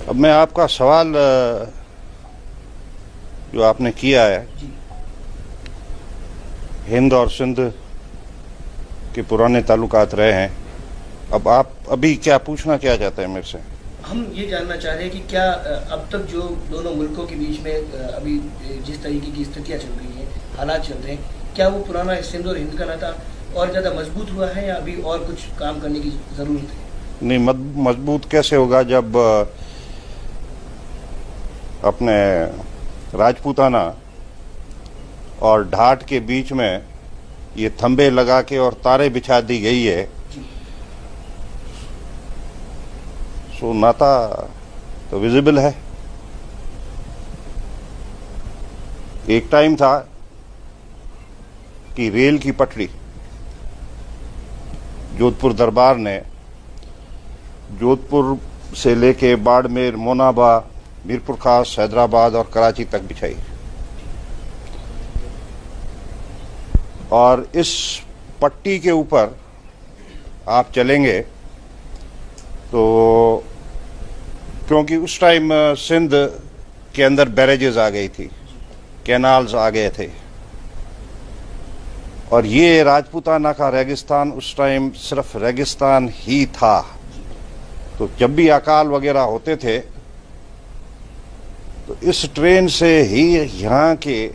अब मैं आपका सवाल जो आपने किया है, हिंद और सिंध के पुराने ताल्लुकात रहे हैं। अब आप अभी क्या पूछना क्या चाहते हैं मेरे से? हम ये जानना चाह रहे हैं कि क्या अब तक जो दोनों मुल्कों के बीच में अभी जिस तरीके की स्थितियां चल रही हैं, हालात चल रहे हैं, क्या वो पुराना सिंध और हिंद का नाता और ज़्यादा मजबूत हुआ है या अभी और कुछ काम करने की ज़रूरत है? नहीं, मजबूत कैसे होगा जब अपने राजपूताना और ढाट के बीच में ये थंबे लगा के और तारे बिछा दी गई है। सो नाता तो विजिबल है। एक टाइम था कि रेल की पटरी जोधपुर दरबार ने जोधपुर से लेके बाड़मेर, मोनाबा, मीरपुर खास, हैदराबाद और कराची तक बिछाई। और इस पट्टी के ऊपर आप चलेंगे तो क्योंकि उस टाइम सिंध के अंदर बैरेजेस आ गई थी, कैनाल्स आ गए थे, और ये राजपूताना का रेगिस्तान उस टाइम सिर्फ रेगिस्तान ही था। तो जब भी अकाल वगैरह होते थे तो इस ट्रेन से ही यहाँ के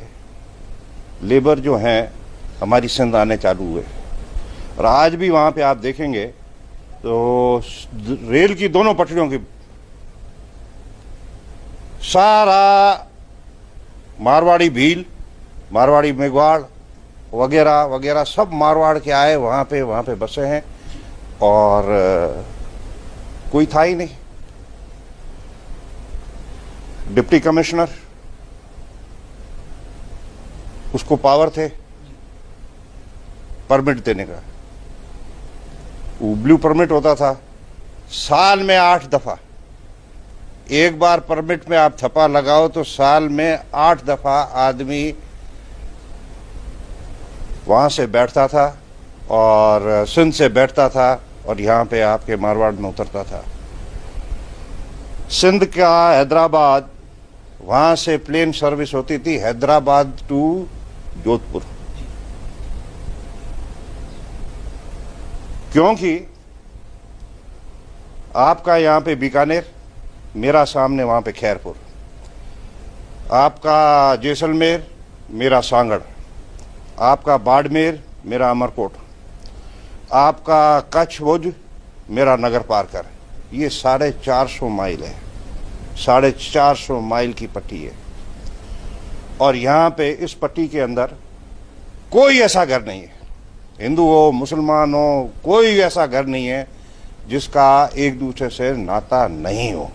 लेबर जो हैं हमारी सिंध आने चालू हुए। और आज भी वहाँ पे आप देखेंगे तो रेल की दोनों पटरियों की सारा मारवाड़ी भील, मारवाड़ी मेघवाड़ वगैरह वगैरह सब मारवाड़ के आए वहाँ पे बसे हैं। और कोई था ही नहीं। डिप्टी कमिश्नर, उसको पावर थे परमिट देने का। वो ब्लू परमिट होता था, साल में 8 दफा। एक बार परमिट में आप थप्पा लगाओ तो साल में 8 दफा आदमी वहां से बैठता था और सिंध से बैठता था और यहां पे आपके मारवाड़ में उतरता था। सिंध का हैदराबाद, वहां से प्लेन सर्विस होती थी हैदराबाद टू जोधपुर, क्योंकि आपका यहां पे बीकानेर, मेरा सामने वहां पे खैरपुर, आपका जैसलमेर, मेरा सांगड़, आपका बाड़मेर, मेरा अमरकोट, आपका कच्छ भुज, मेरा नगर पारकर। ये 450 माइल है, 450 माइल की पट्टी है। और यहाँ पे इस पट्टी के अंदर कोई ऐसा घर नहीं है, हिंदू हो मुसलमान हो, कोई ऐसा घर नहीं है जिसका एक दूसरे से नाता नहीं हो।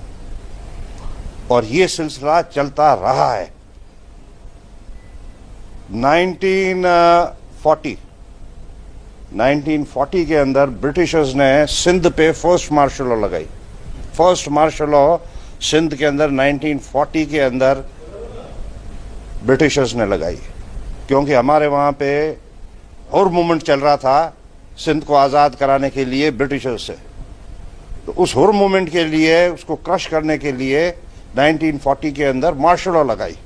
और ये सिलसिला चलता रहा है। 1940 के अंदर ब्रिटिशर्स ने सिंध पे फर्स्ट मार्शल लॉ लगाई। फर्स्ट मार्शल लॉ सिंध के अंदर 1940 के अंदर ब्रिटिशर्स ने लगाई, क्योंकि हमारे वहाँ पे हुर मूवमेंट चल रहा था सिंध को आज़ाद कराने के लिए ब्रिटिशर्स से। तो उस हुर मूवमेंट के लिए, उसको क्रश करने के लिए 1940 के अंदर मार्शल लॉ लगाई।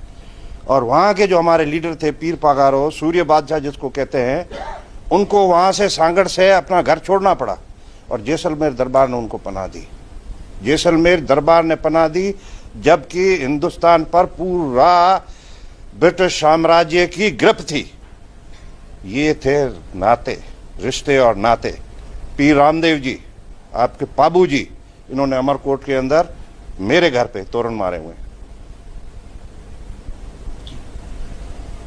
और वहाँ के जो हमारे लीडर थे, पीर पागारो, सूर्य बादशाह जिसको कहते हैं, उनको वहाँ से सांगड़ से अपना घर छोड़ना पड़ा और जैसलमेर दरबार ने उनको पनाह दी। जैसलमेर दरबार ने पनाह दी, जबकि हिंदुस्तान पर पूरा ब्रिटिश साम्राज्य की ग्रिप थी। ये थे नाते, रिश्ते और नाते। पीर रामदेव जी, आपके पाबू जी, इन्होंने अमरकोट के अंदर मेरे घर पे तोरण मारे हुए।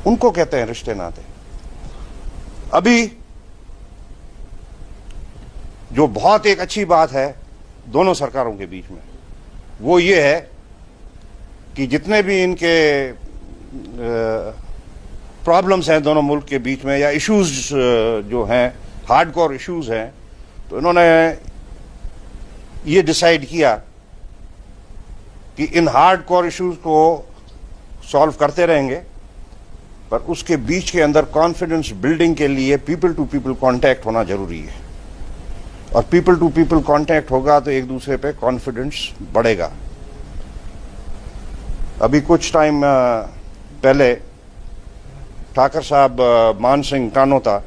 उनको कहते हैं रिश्ते नाते। अभी जो बहुत एक अच्छी बात है दोनों सरकारों के बीच में, वो ये है कि जितने भी इनके प्रॉब्लम्स हैं दोनों मुल्क के बीच में, या इश्यूज जो हैं, हार्डकोर इश्यूज हैं, तो इन्होंने ये डिसाइड किया कि इन हार्डकोर इश्यूज को सॉल्व करते रहेंगे, पर उसके बीच के अंदर कॉन्फिडेंस बिल्डिंग के लिए पीपल टू पीपल कांटेक्ट होना जरूरी है। और पीपल टू पीपल कांटेक्ट होगा तो एक दूसरे पे कॉन्फिडेंस बढ़ेगा। अभी कुछ टाइम पहले ठाकर साहब मान सिंह कानोता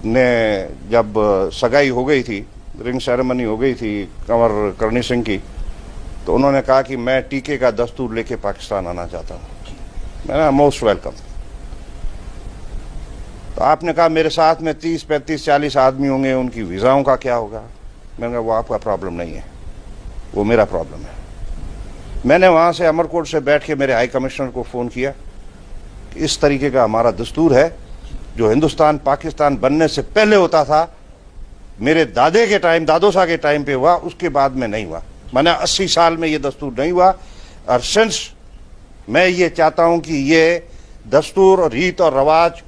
ने जब सगाई हो गई थी, रिंग सेरेमनी हो गई थी कंवर करणी सिंह की, तो उन्होंने कहा कि मैं टीके का दस्तूर लेके पाकिस्तान आना चाहता हूँ। मैंने मोस्ट वेलकम। तो आपने कहा मेरे साथ में 30, 35, 40 आदमी होंगे, उनकी वीज़ाओं का क्या होगा? मैंने कहा वो आपका प्रॉब्लम नहीं है, वो मेरा प्रॉब्लम है। मैंने वहाँ से अमरकोट से बैठ के मेरे हाई कमिश्नर को फ़ोन किया कि इस तरीके का हमारा दस्तूर है जो हिंदुस्तान पाकिस्तान बनने से पहले होता था, मेरे दादे के टाइम, दादोसा के टाइम पे हुआ, उसके बाद में नहीं हुआ। मैंने 80 साल में ये दस्तूर नहीं हुआ, और सिंस मैं ये चाहता हूँ कि ये दस्तूर और रीत और रवाज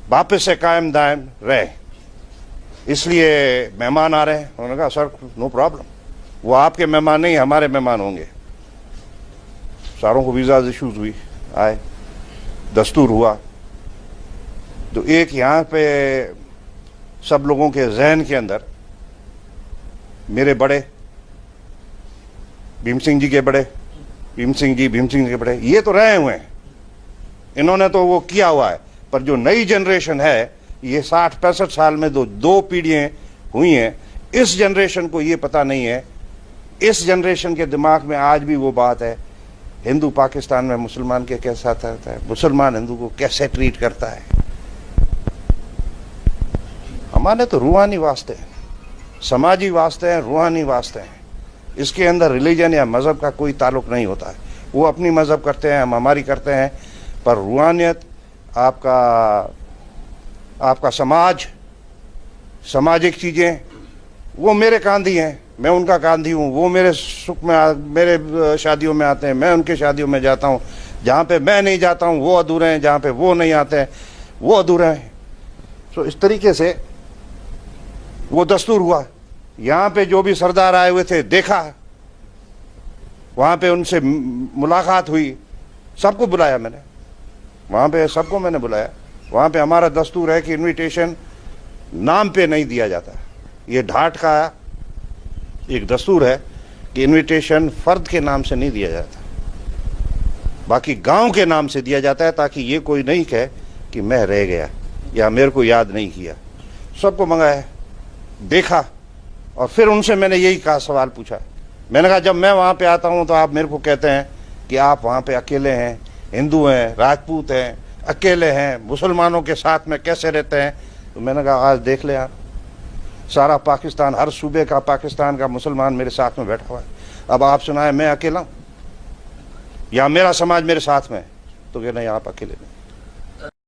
वापस से कायम दायम रहे, इसलिए मेहमान आ रहे हैं। उन्होंने कहा सर नो प्रॉब्लम, वो आपके मेहमान नहीं हमारे मेहमान होंगे। सारों को वीज़ा इशूज़ हुई, आए, दस्तूर हुआ। तो एक यहाँ पे सब लोगों के जहन के अंदर मेरे बड़े भीम सिंह जी के बड़े, भीम सिंह जी के बड़े, ये तो रहे हुए हैं, इन्होंने तो वो किया हुआ है। पर जो नई जनरेशन है, ये 60-65 साल में दो पीढ़ियाँ हुई हैं, इस जनरेशन को ये पता नहीं है। इस जनरेशन के दिमाग में आज भी वो बात है, हिंदू पाकिस्तान में मुसलमान के कैसा रहता है, मुसलमान हिंदू को कैसे ट्रीट करता है। हमारे तो रूहानी वास्ते हैं, समाजी वास्ते हैं, रूहानी वास्ते हैं। इसके अंदर रिलीजन या मज़हब का कोई ताल्लुक नहीं होता है। वो अपनी मज़हब करते हैं, हम हमारी करते हैं, पर रूहानियत आपका समाज, सामाजिक चीज़ें, वो मेरे कांधी हैं, मैं उनका कांधी हूँ। वो मेरे सुख में, मेरे शादियों में आते हैं, मैं उनके शादियों में जाता हूँ। जहाँ पे मैं नहीं जाता हूँ वो अधूरे हैं, जहाँ पे वो नहीं आते हैं वो अधूरे हैं। तो इस तरीके से वो दस्तूर हुआ। यहाँ पे जो भी सरदार आए हुए थे, देखा, वहाँ पे उनसे मुलाकात हुई, सबको बुलाया मैंने, वहाँ पे सबको मैंने बुलाया। वहाँ पे हमारा दस्तूर है कि इनविटेशन नाम पे नहीं दिया जाता। ये ढाट का एक दस्तूर है कि इनविटेशन फर्द के नाम से नहीं दिया जाता, बाकी गांव के नाम से दिया जाता है, ताकि ये कोई नहीं कहे कि मैं रह गया या मेरे को याद नहीं किया। सबको मंगाया, देखा, और फिर उनसे मैंने यही कहा, सवाल पूछा। मैंने कहा जब मैं वहाँ पे आता हूँ तो आप मेरे को कहते हैं कि आप वहाँ पे अकेले हैं, हिंदू हैं, राजपूत हैं, अकेले हैं, मुसलमानों के साथ में कैसे रहते हैं। तो मैंने कहा आज देख ले आप, सारा पाकिस्तान, हर सूबे का पाकिस्तान का मुसलमान मेरे साथ में बैठा हुआ है। अब आप सुनाए मैं अकेला हूँ या मेरा समाज मेरे साथ में? तो कहना नहीं, आप अकेले नहीं।